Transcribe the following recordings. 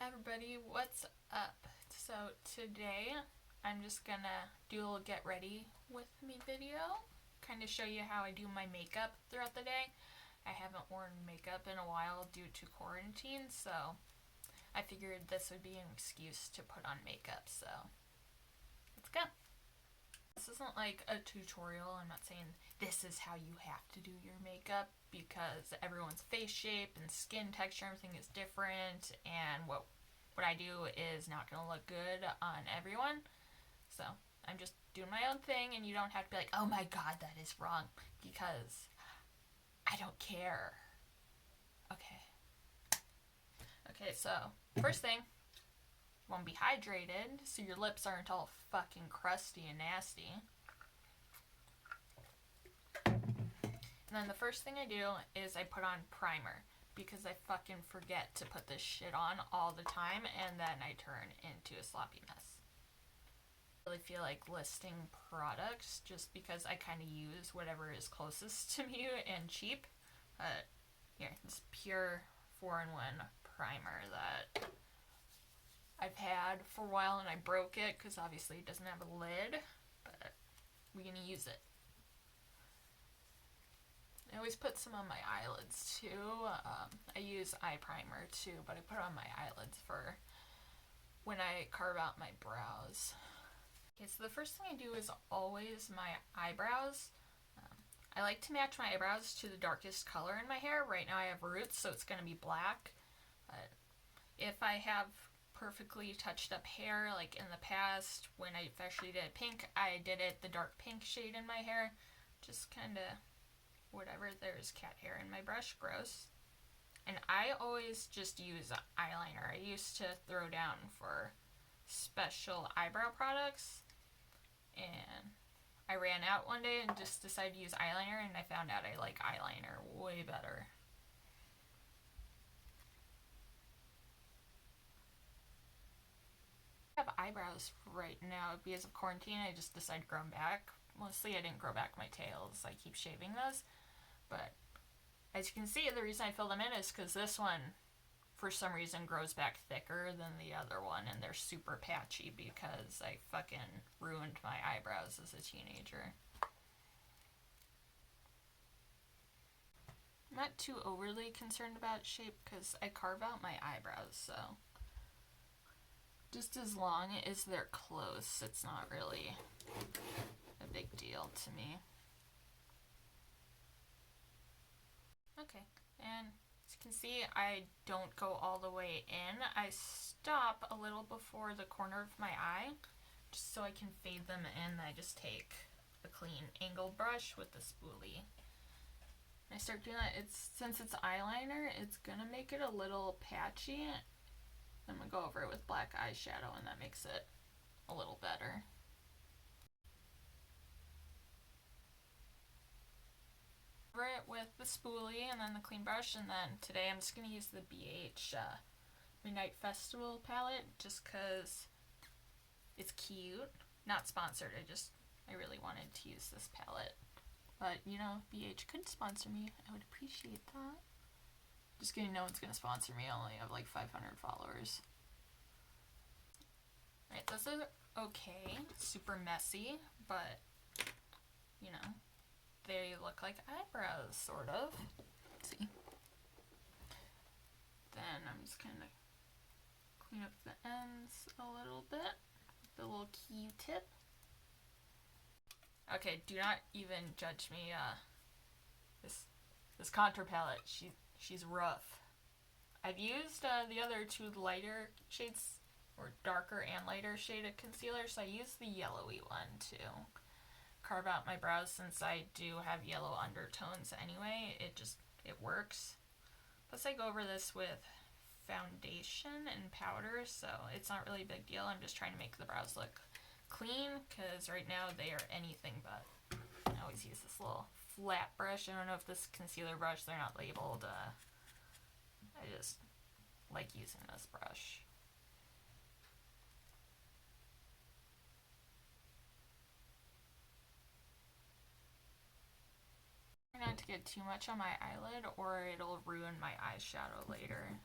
Everybody, what's up? So today I'm just gonna do a little get ready with me video, kind of show you how I do my makeup throughout the day. I haven't worn makeup in a while due to quarantine, so I figured this would be an excuse to put on makeup, so let's go. This isn't like a tutorial. I'm not saying this is how you have to do your makeup, because everyone's face shape and skin texture, everything is different, and what I do is not going to look good on everyone. So I'm just doing my own thing, and you don't have to be like, oh my god, that is wrong, because I don't care. Okay, so first thing, you want to be hydrated so your lips aren't all fucking crusty and nasty. And then the first thing I do is I put on primer, because I fucking forget to put this shit on all the time, and then I turn into a sloppy mess. I really feel like listing products just because I kind of use whatever is closest to me and cheap. Here, this pure 4-in-1 primer that I've had for a while, and I broke it because obviously it doesn't have a lid, but we're gonna use it. I always put some on my eyelids too. I use eye primer too, but I put it on my eyelids for when I carve out my brows. Okay, so the first thing I do is always my eyebrows. I like to match my eyebrows to the darkest color in my hair. Right now I have roots, so it's going to be black. But if I have perfectly touched up hair, like in the past when I freshly did pink, I did it the dark pink shade in my hair. Just kind of whatever. There's cat hair in my brush, gross. And I always just use eyeliner. I used to throw down for special eyebrow products, and I ran out one day and just decided to use eyeliner, and I found out I like eyeliner way better. I have eyebrows right now because of quarantine. I just decided to grow them back. Mostly I didn't grow back my tails. I keep shaving those. But as you can see, the reason I fill them in is because this one, for some reason, grows back thicker than the other one, and they're super patchy because I fucking ruined my eyebrows as a teenager. I'm not too overly concerned about shape because I carve out my eyebrows, so just as long as they're close, it's not really a big deal to me. Okay, and as you can see, I don't go all the way in. I stop a little before the corner of my eye, just so I can fade them in. I just take a clean angled brush with the spoolie. I start doing that. Since it's eyeliner, it's gonna make it a little patchy. I'm gonna go over it with black eyeshadow, and that makes it a little better. Over it with the spoolie and then the clean brush, and then today I'm just gonna use the BH Midnight Festival palette just because it's cute. Not sponsored. I really wanted to use this palette. But, you know, BH could sponsor me. I would appreciate that. Just kidding, no one's gonna sponsor me. I only have like 500 followers. Alright, those are okay. Super messy, but, you know, they look like eyebrows, sort of. Let's see. Then I'm just kind of clean up the ends a little bit with the little Q-tip. Okay, do not even judge me. This contour palette, she's rough. I've used the other two lighter shades, or darker and lighter shaded concealer, so I use the yellowy one to carve out my brows. Since I do have yellow undertones anyway, it works. Plus I go over this with foundation and powder, so it's not really a big deal. I'm just trying to make the brows look clean, because right now they are anything but. I always use this little flat brush. I don't know if this concealer brush, they're not labeled. I just like using this brush. Try not to get too much on my eyelid or it'll ruin my eyeshadow later.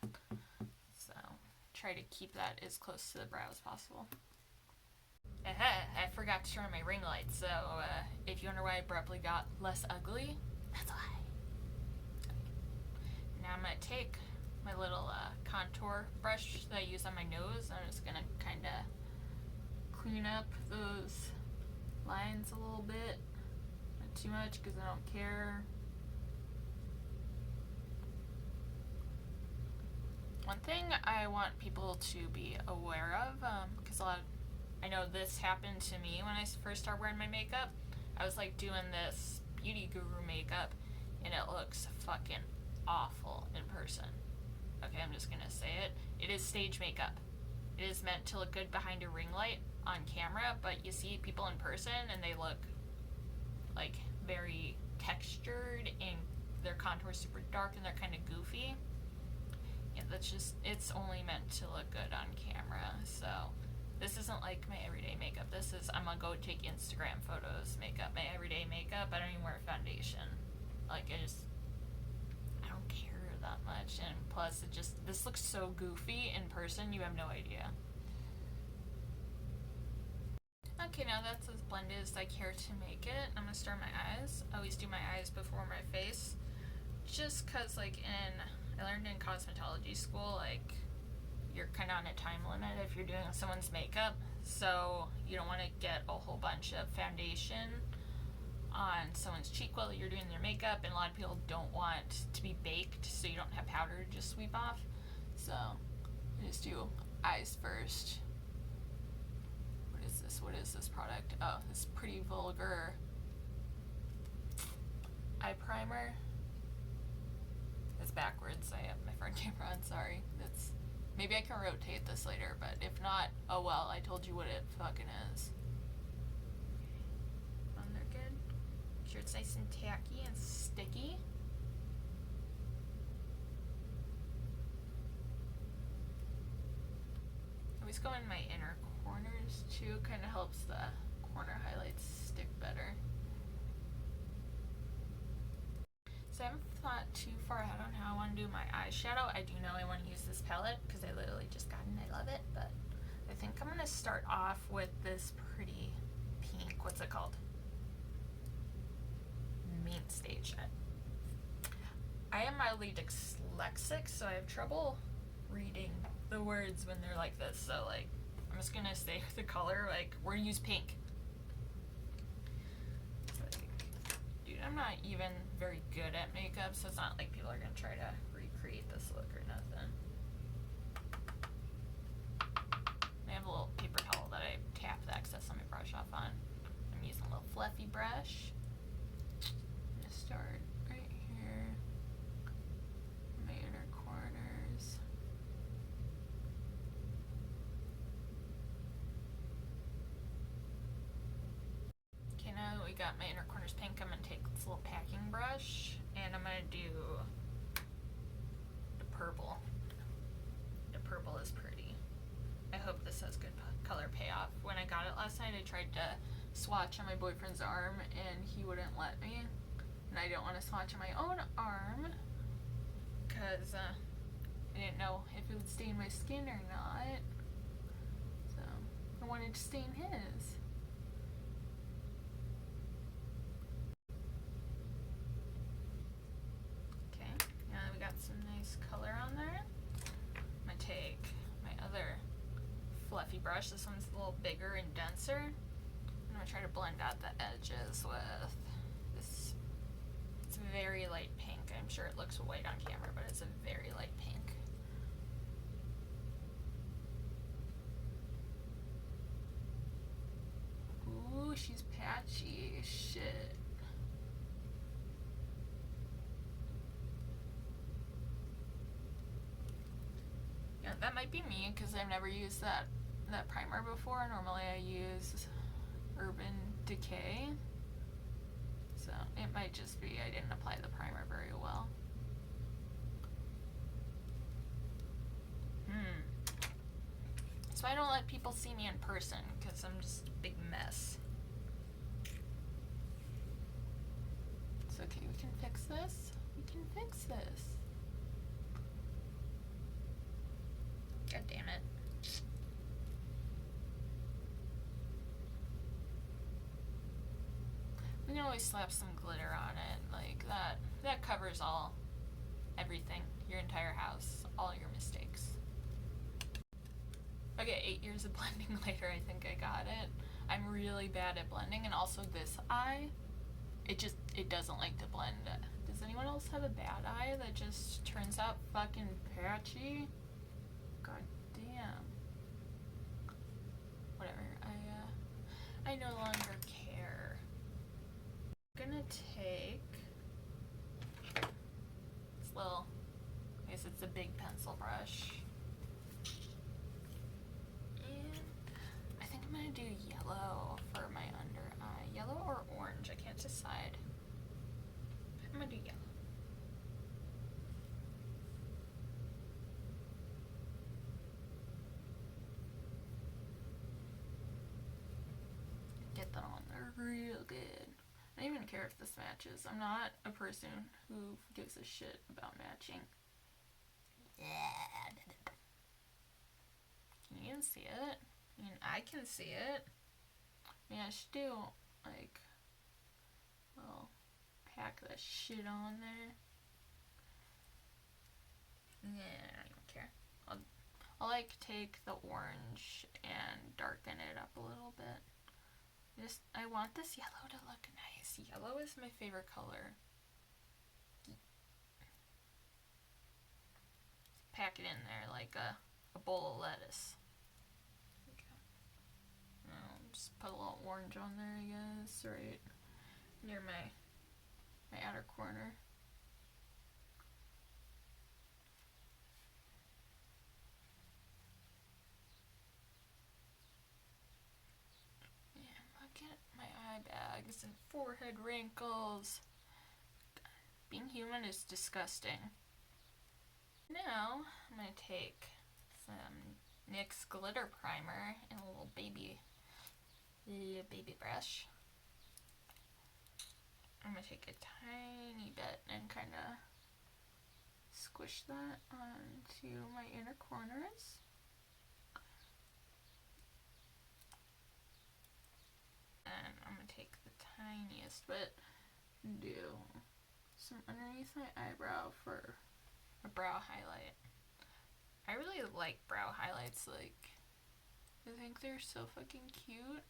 So try to keep that as close to the brow as possible. I forgot to turn on my ring light, so if you wonder why I abruptly got less ugly, that's why. Now I'm going to take my little contour brush that I use on my nose. I'm just going to kind of clean up those lines a little bit. Not too much because I don't care. One thing I want people to be aware of, because I know this happened to me when I first started wearing my makeup. I was like doing this beauty guru makeup and it looks fucking awful in person. Okay, I'm just gonna say it. It is stage makeup. It is meant to look good behind a ring light on camera, but you see people in person and they look like very textured and their contour's super dark and they're kind of goofy. Yeah, that's just, it's only meant to look good on camera. So this isn't like my everyday makeup. This is, I'm gonna go take Instagram photos makeup. My everyday makeup, I don't even wear foundation. Like, I don't care that much. And plus, this looks so goofy in person, you have no idea. Okay, now that's as blended as I care to make it. I'm gonna start my eyes. I always do my eyes before my face. Just cause like I learned in cosmetology school, like, you're kind of on a time limit if you're doing someone's makeup, so you don't want to get a whole bunch of foundation on someone's cheek while you're doing their makeup, and a lot of people don't want to be baked, so you don't have powder to just sweep off. So I just do eyes first. What is this product? Oh, this Pretty Vulgar eye primer. It's backwards. I have my front camera on, sorry. Maybe I can rotate this later, but if not, oh well, I told you what it fucking is. They're good. Make sure it's nice and tacky and sticky. I always go in my inner corners too, kind of helps the corner highlights stick better. So I haven't thought too far ahead on how I want to do my eyeshadow. I do know I want to use this palette because I literally just got it and I love it, but I think I'm going to start off with this pretty pink, what's it called? Main Stage. I am mildly dyslexic, so I have trouble reading the words when they're like this, so like, I'm just going to stay with the color, like, we're going to use pink. I'm not even very good at makeup, so it's not like people are gonna try to recreate this look or nothing. I have a little paper towel that I tap the excess on my brush off on. I'm using a little fluffy brush. I'm gonna start right here, my inner corners. Okay, now that we got my inner corners pink, I'm gonna take this little packing brush and I'm gonna do the purple. The purple is pretty. I hope this has good color payoff. When I got it last night, I tried to swatch on my boyfriend's arm and he wouldn't let me. And I didn't want to swatch on my own arm because I didn't know if it would stain my skin or not. So I wanted to stain his. Some nice color on there. I'm gonna take my other fluffy brush. This one's a little bigger and denser. I'm gonna try to blend out the edges with this. It's very light pink. I'm sure it looks white on camera, but it's a very light pink. Ooh, she's patchy. Shit. Yeah, that might be me because I've never used that primer before. Normally I use Urban Decay. So it might just be I didn't apply the primer very well. So I don't let people see me in person because I'm just a big mess. It's okay, we can fix this. We can fix this. God damn it. can always slap some glitter on it. Like that covers everything, your entire house, all your mistakes. Okay, 8 years of blending later, I think I got it. I'm really bad at blending, and also this eye, it doesn't like to blend. Does anyone else have a bad eye that just turns out fucking patchy? God damn. Whatever, I no longer care. I'm gonna take this little, I guess it's a big pencil brush. And I think I'm gonna do yellow for my under eye. Yellow or orange, I can't decide. I'm gonna do yellow. Get that on there real good. I don't even care if this matches. I'm not a person who gives a shit about matching. Yeah. Can you even see it? I mean, I can see it. I mean, I should do, like, well, pack that shit on there. Yeah, I don't even care. I'll like, take the orange and darken it up a little bit. I want this yellow to look nice. Yellow is my favorite color. Pack it in there like a bowl of lettuce. Okay. Just put a little orange on there, I guess, right near my outer corner. Look at my eye bags and forehead wrinkles. Being human is disgusting. Now, I'm going to take some NYX glitter primer and a little baby brush. I'm going to take a tiny bit and kind of squish that onto my inner corners. And I'm going to take the tiniest bit and do some underneath my eyebrow for a brow highlight. I really like brow highlights. Like, I think they're so fucking cute.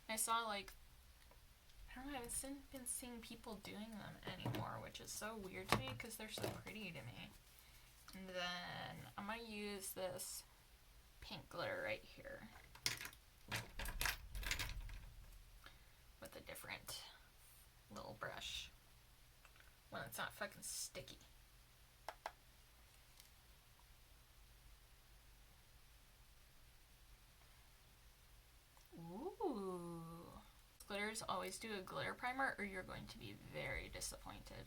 I saw, like, I don't know, I haven't been seeing people doing them anymore, which is so weird to me because they're so pretty to me. And then I'm going to use this pink glitter right here with a different little brush when it's not fucking sticky. Ooh. Glitters, always do a glitter primer or you're going to be very disappointed.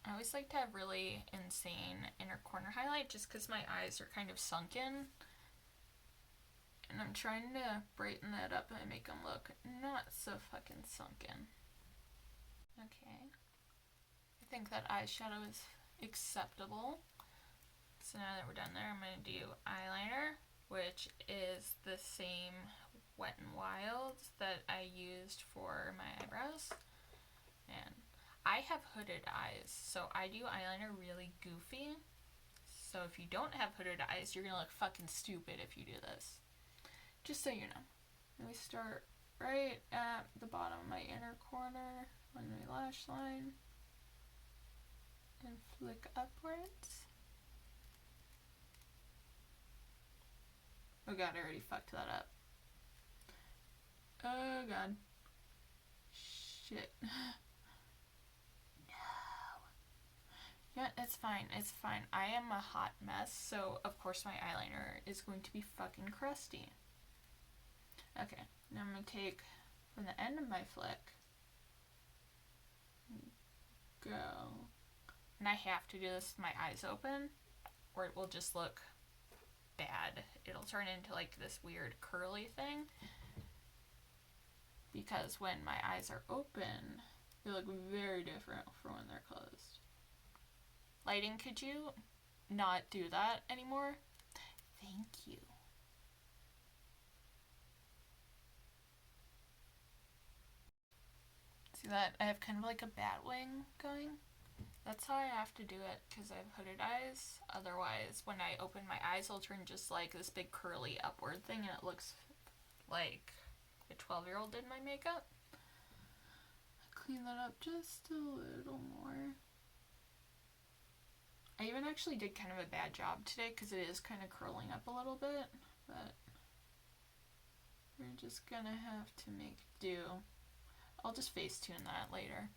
I always like to have really insane inner corner highlight just because my eyes are kind of sunken. And I'm trying to brighten that up and make them look not so fucking sunken. Okay. I think that eyeshadow is acceptable. So now that we're done there, I'm going to do eyeliner, which is the same Wet n Wild that I used for my eyebrows. And I have hooded eyes, so I do eyeliner really goofy. So if you don't have hooded eyes, you're going to look fucking stupid if you do this. Just so you know. Let me start right at the bottom of my inner corner on my lash line and flick upwards. Oh god, I already fucked that up. Oh god. Shit. No. Yeah, it's fine. It's fine. I am a hot mess, so of course my eyeliner is going to be fucking crusty. Okay, now I'm going to take from the end of my flick, go, and I have to do this with my eyes open, or it will just look bad. It'll turn into like this weird curly thing, because when my eyes are open, they look very different from when they're closed. Lighting, could you not do that anymore. Thank you. See that? I have kind of like a bat wing going. That's how I have to do it because I have hooded eyes. Otherwise, when I open my eyes, it'll turn just like this big curly upward thing and it looks like a 12-year-old did my makeup. Clean that up just a little more. I even actually did kind of a bad job today because it is kind of curling up a little bit, but we're just gonna have to make do. I'll just Facetune that later.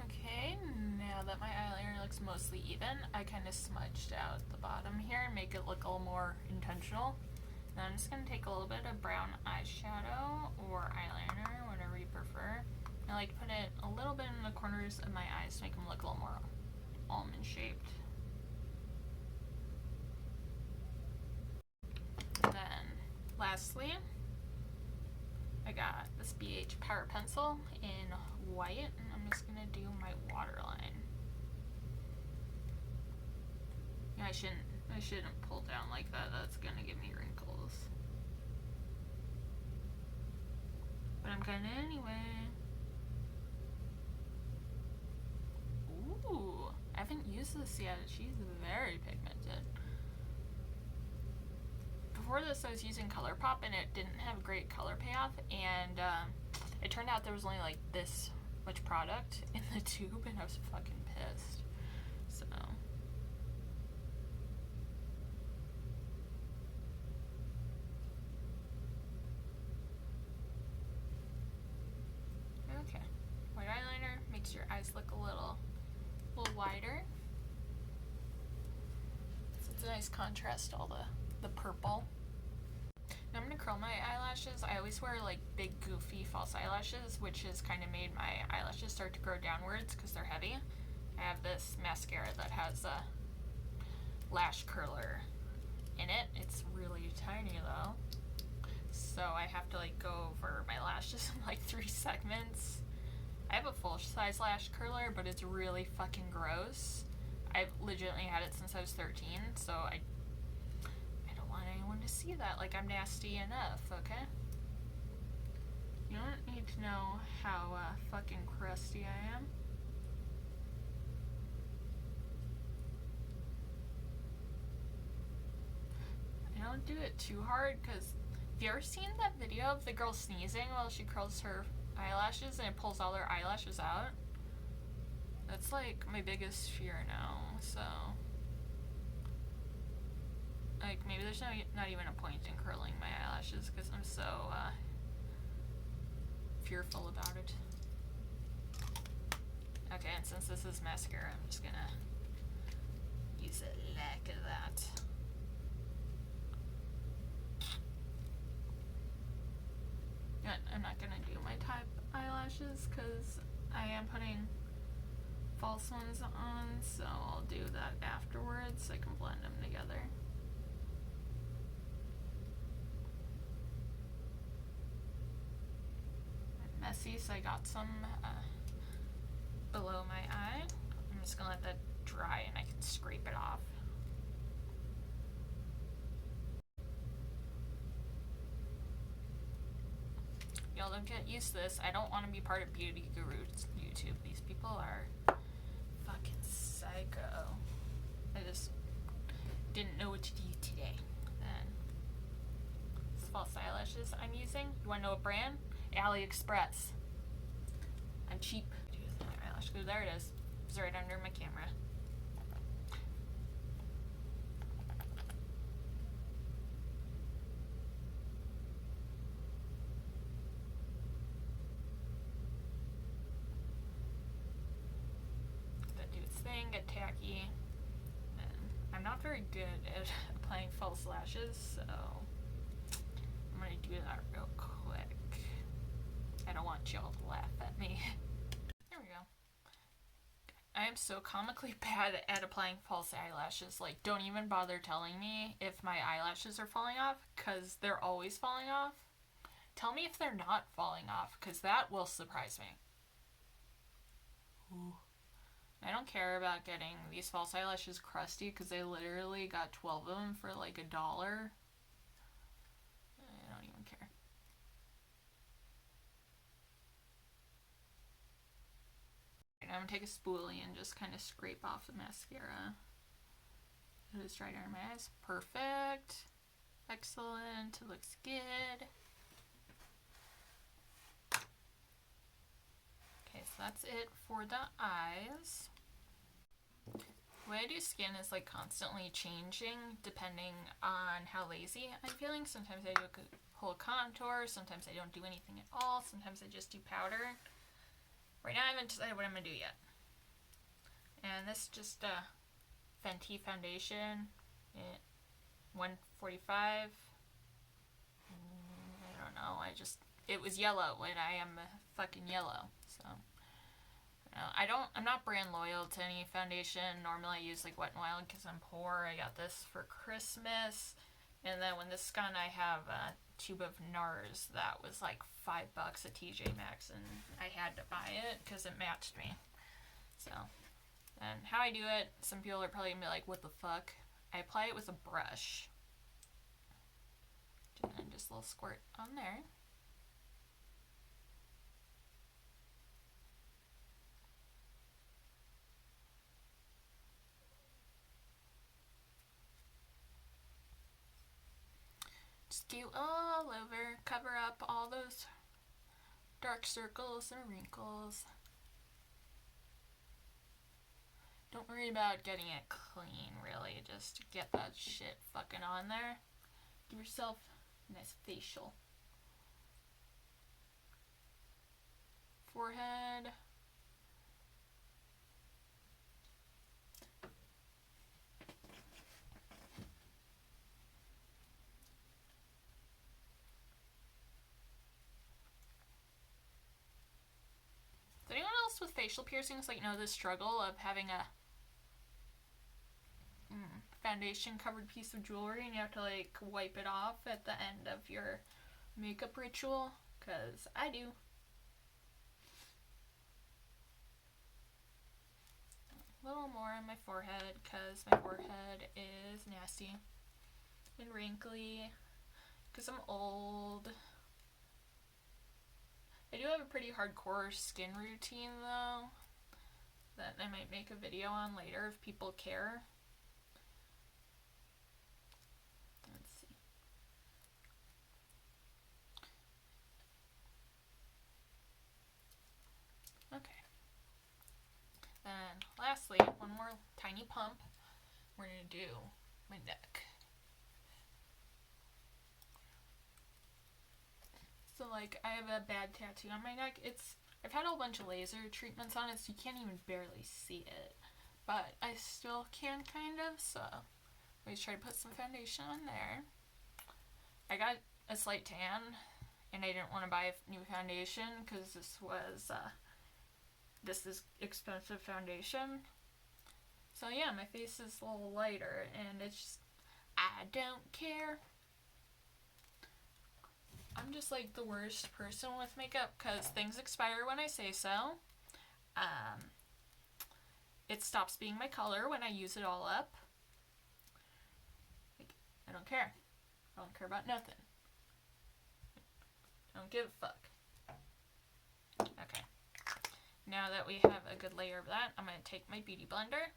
Okay, now that my eyeliner looks mostly even, I kind of smudged out the bottom here and make it look a little more intentional. Now I'm just going to take a little bit of brown eyeshadow or eyeliner, whatever you prefer. I like to put it a little bit in the corners of my eyes to make them look a little more almond shaped. Then, lastly, I got this BH Power Pencil in white, and I'm just going to do my waterline. Yeah, I shouldn't pull down like that. That's going to give me wrinkles. But I'm gonna anyway. Ooh, I haven't used this yet. She's very pigmented. Before this, I was using ColourPop and it didn't have great color payoff, and it turned out there was only like this much product in the tube, and I was fucking pissed. So. Okay, white eyeliner makes your eyes look a little wider. So it's a nice contrast to all the purple. Now I'm gonna curl my eyelashes. I always wear like big goofy false eyelashes, which has kind of made my eyelashes start to grow downwards because they're heavy. I have this mascara that has a lash curler in it. It's really tiny though, so I have to like go over my lashes in like 3 segments. I have a full size lash curler, but it's really fucking gross. I've legitimately had it since I was 13, so I don't want anyone to see that. Like, I'm nasty enough, okay? You don't need to know how fucking crusty I am. I don't do it too hard, because have you ever seen that video of the girl sneezing while she curls her eyelashes and it pulls all her eyelashes out? That's like my biggest fear now, so like maybe there's not even a point in curling my eyelashes because I'm so fearful about it. Okay, and since this is mascara, I'm just gonna use a lack of that. I'm not gonna do my type eyelashes because I am putting false ones on, so I'll do that afterwards so I can blend them together. Messy, so I got some below my eye. I'm just gonna let that dry and I can scrape it off. Y'all don't get used to this. I don't want to be part of Beauty Gurus YouTube. These people are fucking psycho. I just didn't know what to do today. Then these false eyelashes I'm using. You want to know what brand? AliExpress. I'm cheap. Eyelash glue. There it is. It's right under my camera. Get tacky, and I'm not very good at applying false lashes, so I'm gonna do that real quick. I don't want y'all to laugh at me. There we go. I am so comically bad at applying false eyelashes. Like, don't even bother telling me if my eyelashes are falling off, because they're always falling off. Tell me if they're not falling off, because that will surprise me. Ooh. I don't care about getting these false eyelashes crusty because I literally got 12 of them for like $1. I don't even care. Right, now I'm gonna take a spoolie and just kind of scrape off the mascara. It is dried under my eyes. Perfect. Excellent. It looks good. Okay, so that's it for the eyes. The way I do skin is like constantly changing depending on how lazy I'm feeling. Sometimes I do a whole contour, sometimes I don't do anything at all, sometimes I just do powder. Right now I haven't decided what I'm going to do yet. And this is just a Fenty foundation, 145. I don't know, it was yellow and I am fucking yellow, so. I'm not brand loyal to any foundation. Normally I use like Wet n Wild because I'm poor. I got this for Christmas. And then when this is gone, I have a tube of NARS that was like $5 at TJ Maxx, and I had to buy it because it matched me. So, and how I do it, some people are probably gonna be like, what the fuck? I apply it with a brush. And then just a little squirt on there. Just do all over, cover up all those dark circles and wrinkles. Don't worry about getting it clean, really. Just get that shit fucking on there. Give yourself a nice facial. Forehead. Does anyone else with facial piercings like know the struggle of having a foundation covered piece of jewelry and you have to like wipe it off at the end of your makeup ritual? Because I do. A little more on my forehead because my forehead is nasty and wrinkly because I'm old. I do have a pretty hardcore skin routine though that I might make a video on later if people care. Let's see. Okay. Then lastly, one more tiny pump. We're going to do my neck. So like I have a bad tattoo on my neck. I've had a whole bunch of laser treatments on it, so you can't even barely see it. But I still can kind of, so I always try to put some foundation on there. I got a slight tan, and I didn't want to buy a new foundation because this is expensive foundation. So yeah, my face is a little lighter, and it's just, I don't care. I'm just like the worst person with makeup because things expire when I say so. It stops being my color when I use it all up. Like, I don't care. I don't care about nothing. I don't give a fuck. Okay. Now that we have a good layer of that, I'm going to take my beauty blender.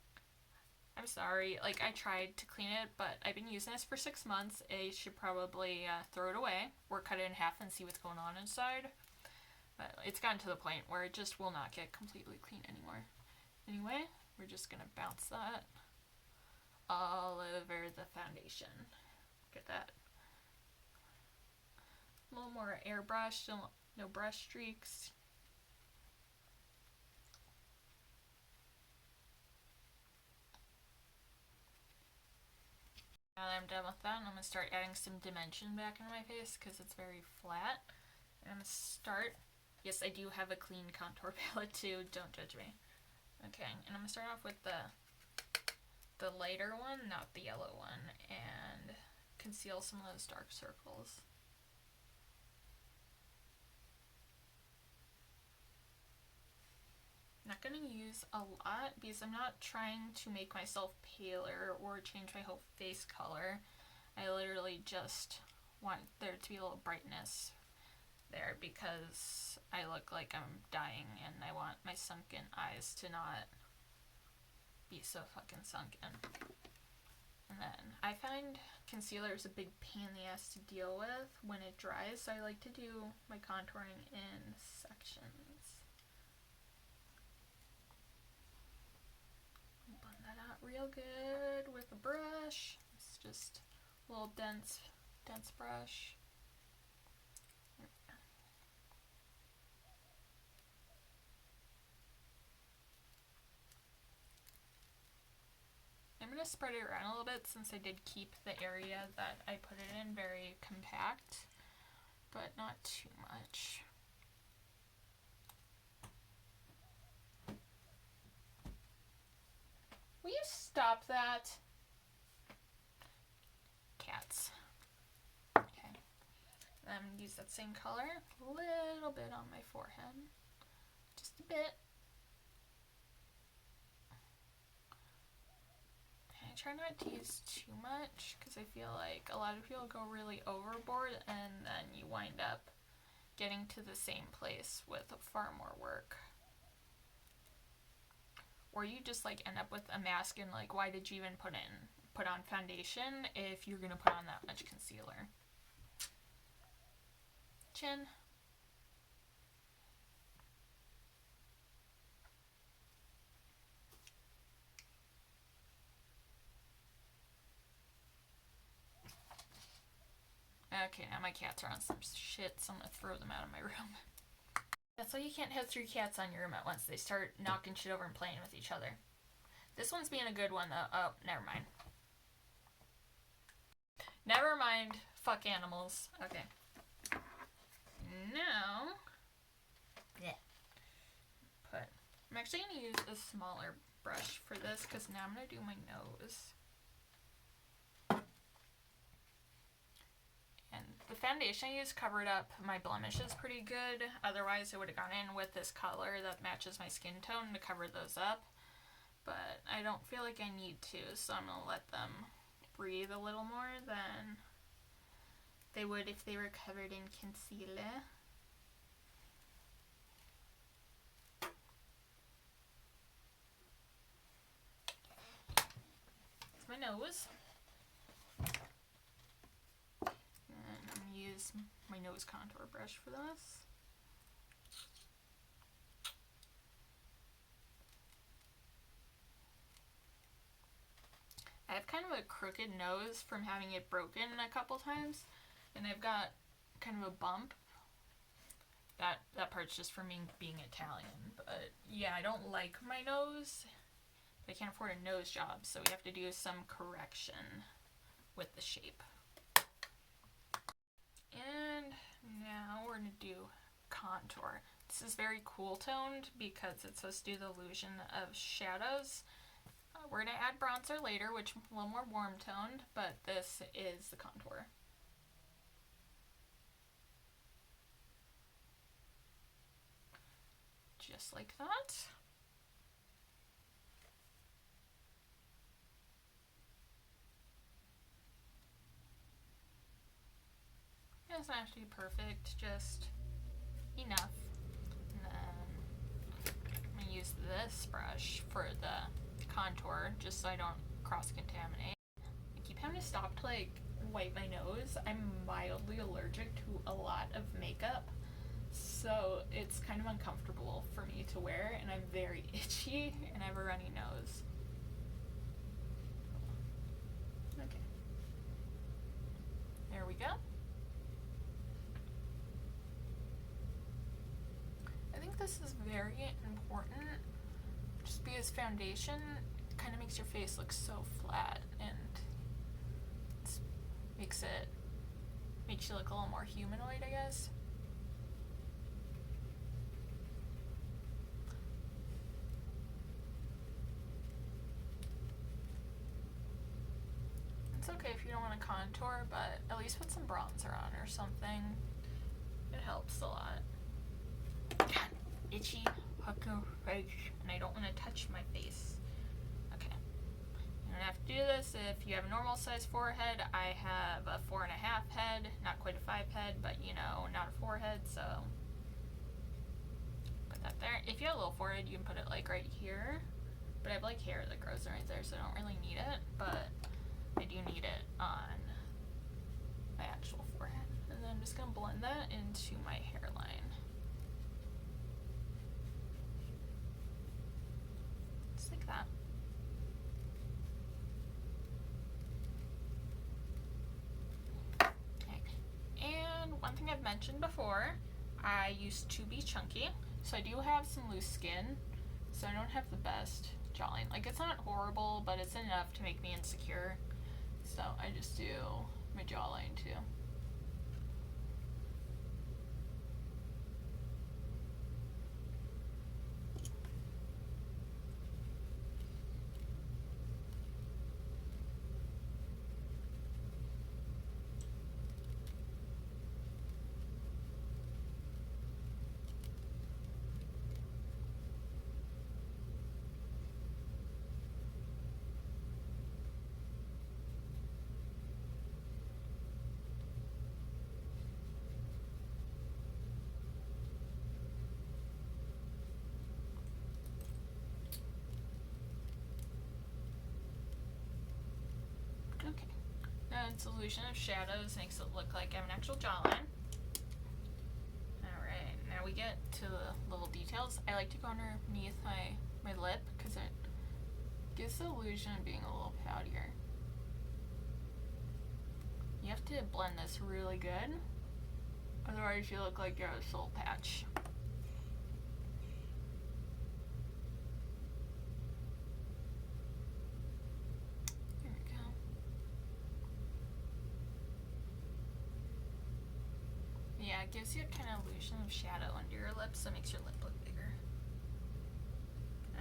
I'm sorry, like I tried to clean it, but I've been using this for 6 months. I should probably throw it away or cut it in half and see what's going on inside. But it's gotten to the point where it just will not get completely clean anymore. Anyway, we're just going to bounce that all over the foundation. Look at that. A little more airbrush, no brush streaks. Now that I'm done with that, I'm going to start adding some dimension back into my face because it's very flat. And I'm going to start, yes, I do have a clean contour palette too, don't judge me. Okay, and I'm going to start off with the lighter one, not the yellow one, and conceal some of those dark circles. Not not going to use a lot because I'm not trying to make myself paler or change my whole face color. I literally just want there to be a little brightness there because I look like I'm dying and I want my sunken eyes to not be so fucking sunken. And then I find concealer is a big pain in the ass to deal with when it dries, so I like to do my contouring in sections. Blend that out real good with a brush. It's just a little dense brush. I'm going to spread it around a little bit since I did keep the area that I put it in very compact, but not too much. Will you stop that? Cats. Okay. Then I'm going to use that same color a little bit on my forehead. Just a bit. Try not to use too much because I feel like a lot of people go really overboard and then you wind up getting to the same place with far more work. Or you just like end up with a mask and like, why did you even put on foundation if you're gonna put on that much concealer? Chin. Okay, now my cats are on some shit, so I'm gonna throw them out of my room. That's why you can't have 3 cats on your room at once. They start knocking shit over and playing with each other. This one's being a good one, though. Oh, never mind. Never mind. Fuck animals. Okay. Now... yeah. I'm actually gonna use a smaller brush for this, because now I'm gonna do my nose. And the foundation I used covered up my blemishes pretty good. Otherwise, I would have gone in with this color that matches my skin tone to cover those up. But I don't feel like I need to, so I'm going to let them breathe a little more than they would if they were covered in concealer. It's my nose. Use my nose contour brush for this. I have kind of a crooked nose from having it broken a couple times, and I've got kind of a bump. That part's just from me being Italian, but yeah, I don't like my nose. I can't afford a nose job, so we have to do some correction with the shape. And now we're going to do contour. This is very cool toned because it's supposed to do the illusion of shadows. We're going to add bronzer later, which is a little more warm toned, but this is the contour. Just like that. It doesn't have to be perfect, just enough. And then I'm going to use this brush for the contour, just so I don't cross-contaminate. I keep having to stop to like wipe my nose. I'm mildly allergic to a lot of makeup, so it's kind of uncomfortable for me to wear, and I'm very itchy and I have a runny nose. Okay. There we go. I think this is very important just because foundation kind of makes your face look so flat and makes you look a little more humanoid, I guess. It's okay if you don't want to contour, but at least put some bronzer on or something. It helps a lot. God, itchy. fucking face, and I don't want to touch my face. Okay. You don't have to do this if you have a normal size forehead. I have a 4.5 head, not quite a 5 head, but you know, not a forehead, so put that there. If you have a little forehead, you can put it like right here, but I have like hair that grows right there, so I don't really need it, but I do need it on my actual forehead. And then I'm just gonna blend that into my hairline. Just like that. Okay. And one thing I've mentioned before, I used to be chunky, so I do have some loose skin, so I don't have the best jawline. Like, it's not horrible, but it's enough to make me insecure. So I just do my jawline too. Okay. And solution of shadows makes it look like I have an actual jawline. Alright, now we get to the little details. I like to go underneath my lip because it gives the illusion of being a little poutier. You have to blend this really good, otherwise you look like you have a soul patch. There we go. Yeah, it gives you a kind of illusion of shadow under your lips, so it makes your lip look bigger.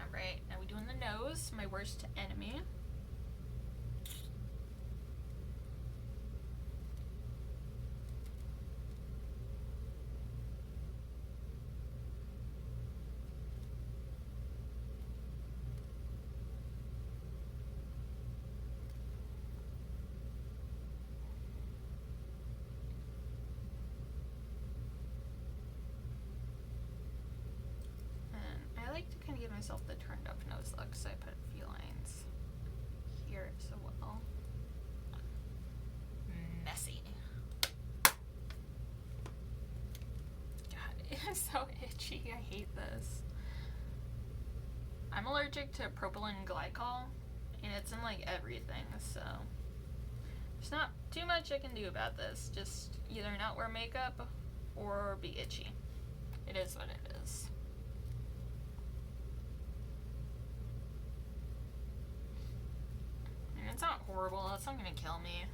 Alright, now we're doing the nose, my worst enemy. I like to kind of give myself the turned up nose look, so I put a few lines here as well. Messy. God, it is so itchy. I hate this. I'm allergic to propylene glycol, and it's in like everything, so there's not too much I can do about this. Just either not wear makeup or be itchy. It is what it is. It's not horrible, it's not gonna kill me.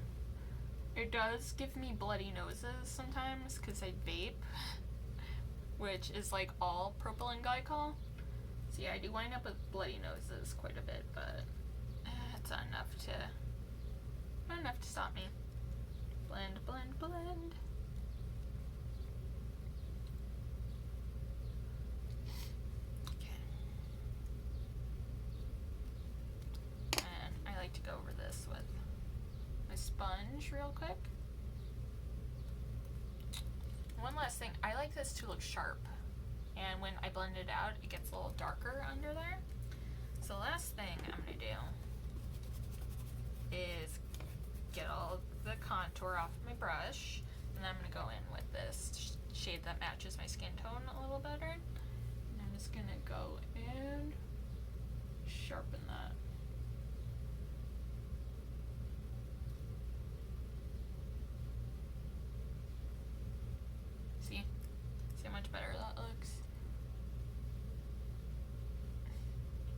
It does give me bloody noses sometimes because I vape, which is like all propylene glycol. So yeah, I do wind up with bloody noses quite a bit, but it's not enough to stop me. Blend, blend, blend. To go over this with my sponge real quick. One last thing, I like this to look sharp, and when I blend it out it gets a little darker under there. So the last thing I'm going to do is get all the contour off my brush, and then I'm going to go in with this shade that matches my skin tone a little better, and I'm just going to go and sharpen that. See how much better that looks?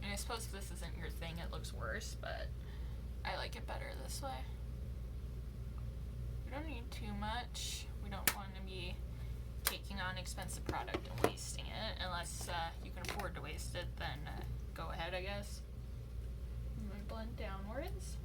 And I suppose if this isn't your thing, it looks worse, but I like it better this way. We don't need too much. We don't want to be taking on expensive product and wasting it. Unless you can afford to waste it, then go ahead, I guess. I'm going to blend downwards.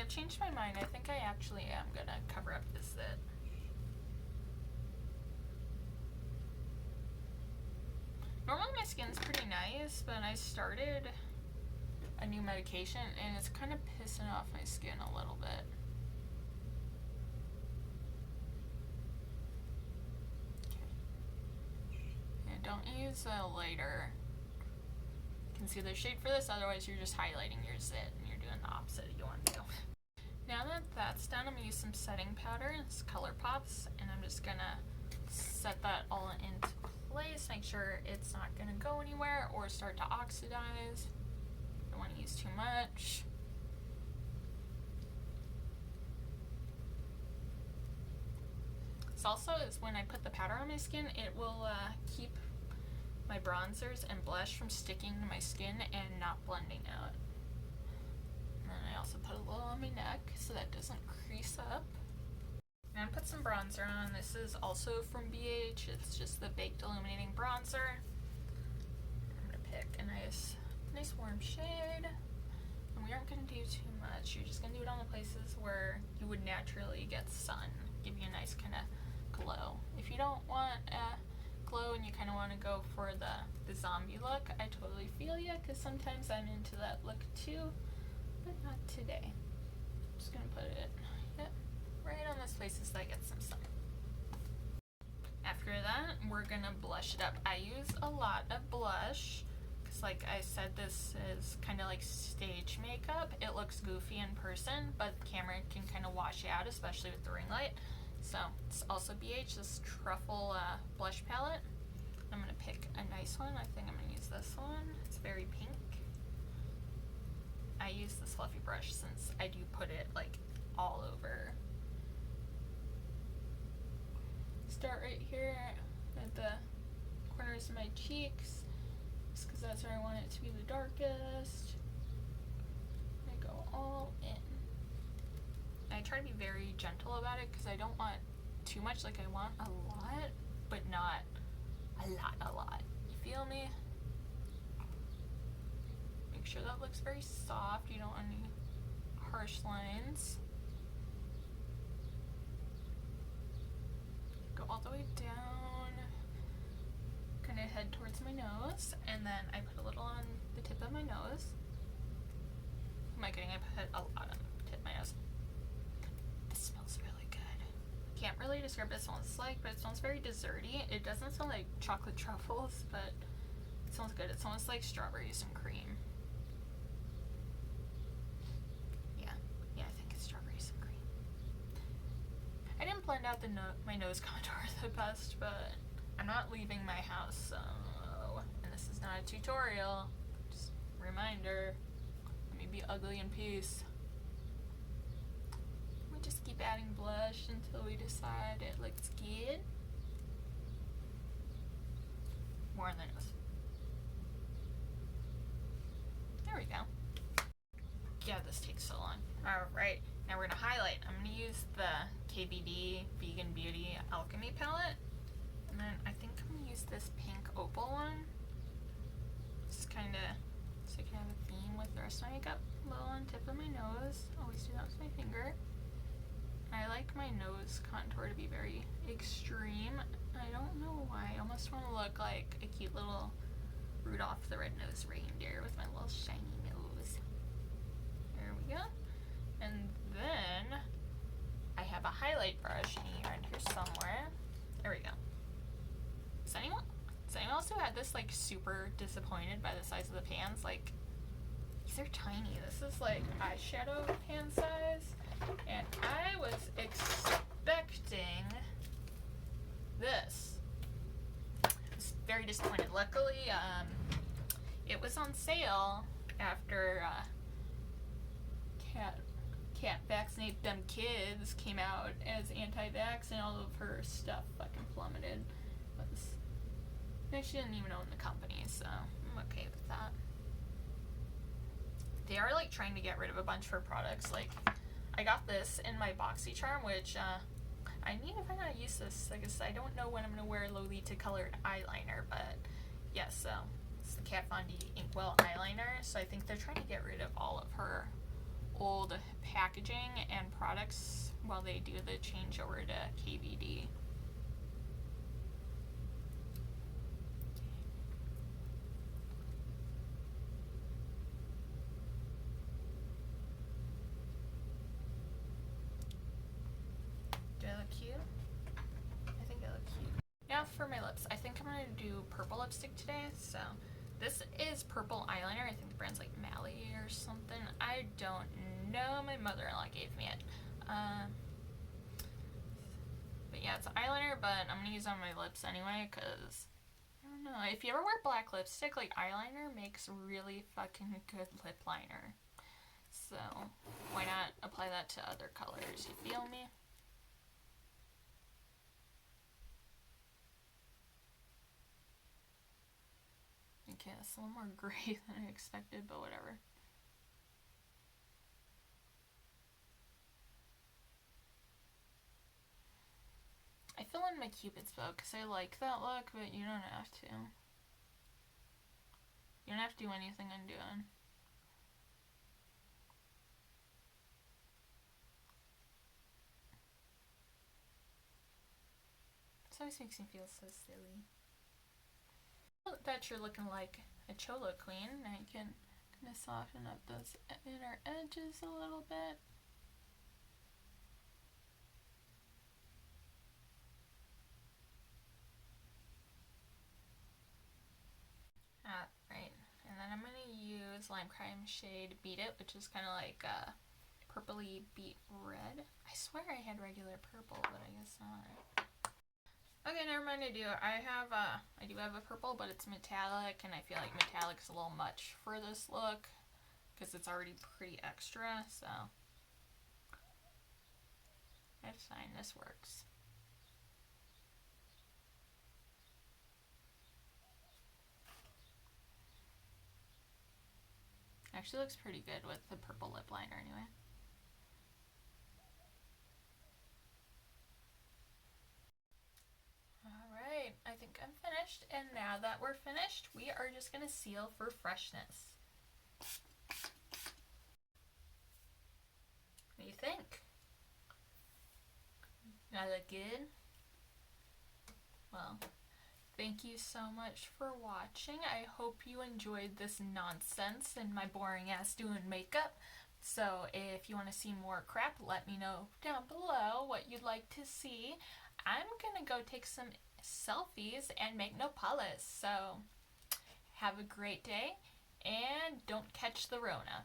I've changed my mind. I think I actually am gonna cover up this zit. Normally my skin's pretty nice, but I started a new medication and it's kind of pissing off my skin a little bit. Okay. And don't use a lighter concealer shade for this, otherwise you're just highlighting your zit and you're doing the opposite you want to do. Now that that's done, I'm going to use some setting powder. It's Color Pops, and I'm just going to set that all into place, make sure it's not going to go anywhere or start to oxidize. Don't want to use too much. This also is when I put the powder on my skin, it will keep my bronzers and blush from sticking to my skin and not blending out. And then I also put a little on my neck so that doesn't crease up. And I put some bronzer on. This is also from BH. It's just the Baked Illuminating Bronzer. I'm gonna pick a nice warm shade. And we aren't gonna do too much. You're just gonna do it on the places where you would naturally get sun. Give you a nice kind of glow. If you don't want glow and you kind of want to go for the zombie look, I totally feel you, because sometimes I'm into that look too, but not today. I'm just gonna put it right on those places that get some sun. After that, we're gonna blush it up. I use a lot of blush because, like I said, this is kind of like stage makeup. It looks goofy in person, but the camera can kind of wash it out, especially with the ring light. So it's also BH, this truffle blush palette. I'm gonna pick a nice one. I think I'm gonna use this one. It's very pink. I use this fluffy brush since I do put it like all over. Start right here at the corners of my cheeks, just because that's where I want it to be the darkest. I go all in. I try to be very gentle about it because I don't want too much. Like, I want a lot, but not a lot. You feel me? Make sure that looks very soft. You don't want any harsh lines. Go all the way down. Kind of head towards my nose, and then I put a little on the tip of my nose. Am I kidding? I put a lot on the tip of my nose. This smells really good. Can't really describe what it smells like, but it smells very desserty. It doesn't smell like chocolate truffles, but it smells good. It smells like strawberries and cream. Yeah, I think it's strawberries and cream. I didn't blend out my nose contour the best, but I'm not leaving my house, so, and this is not a tutorial, just a reminder, let me be ugly in peace. We just keep adding blush until we decide it looks good. More on the nose. There we go. Yeah, this takes so long. Alright, now we're gonna highlight. I'm gonna use the KVD Vegan Beauty Alchemy palette. And then I think I'm gonna use this pink opal one. Just kinda, so I can have a theme with the rest of my makeup. A little on the tip of my nose. Always do that with my finger. I like my nose contour to be very extreme. I don't know why. I almost want to look like a cute little Rudolph the Red-Nosed Reindeer with my little shiny nose. There we go. And then I have a highlight brush around here somewhere. There we go. Does anyone else who had this like super disappointed by the size of the pans? Like, these are tiny. This is like eyeshadow pan size, and I was expecting this. I was very disappointed. Luckily, it was on sale after Can't Vaccinate Them Kids came out as anti-vax, and all of her stuff fucking plummeted. She didn't even own the company, so I'm okay with that. They are like trying to get rid of a bunch of her products. Like, I got this in my BoxyCharm, which I need to find out how to use this. I guess I don't know when I'm gonna wear Lolita colored eyeliner, but yes, so it's the Kat Von D Inkwell eyeliner. So I think they're trying to get rid of all of her old packaging and products while they do the changeover to KVD. Do I look cute? I think I look cute. Now for my lips. I think I'm going to do purple lipstick today. So this is purple eyeliner. I think the brand's like Mally or something. I don't know. My mother-in-law gave me it. But yeah, it's eyeliner, but I'm going to use it on my lips anyway because, I don't know. If you ever wear black lipstick, like eyeliner makes really fucking good lip liner. So why not apply that to other colors? You feel me? Okay, that's a little more gray than I expected, but whatever. I fill in my Cupid's bow because I like that look, but you don't have to. You don't have to do anything I'm doing. This always makes me feel so silly. That you're looking like a Cholo queen, now you can kind of soften up those inner edges a little bit. Right, and then I'm going to use Lime Crime shade Beat It, which is kind of like purpley beet red. I swear I had regular purple, but I guess not. Okay, never mind. I do have a purple, but it's metallic, and I feel like metallic's a little much for this look because it's already pretty extra. So that's fine. This works. Actually looks pretty good with the purple lip liner anyway. Alright, I think I'm finished, and now that we're finished, we are just going to seal for freshness. What do you think? Do I look good? Well, thank you so much for watching. I hope you enjoyed this nonsense and my boring ass doing makeup. So if you want to see more crap, let me know down below what you'd like to see. I'm gonna go take some selfies and make nopales. So have a great day and don't catch the Rona.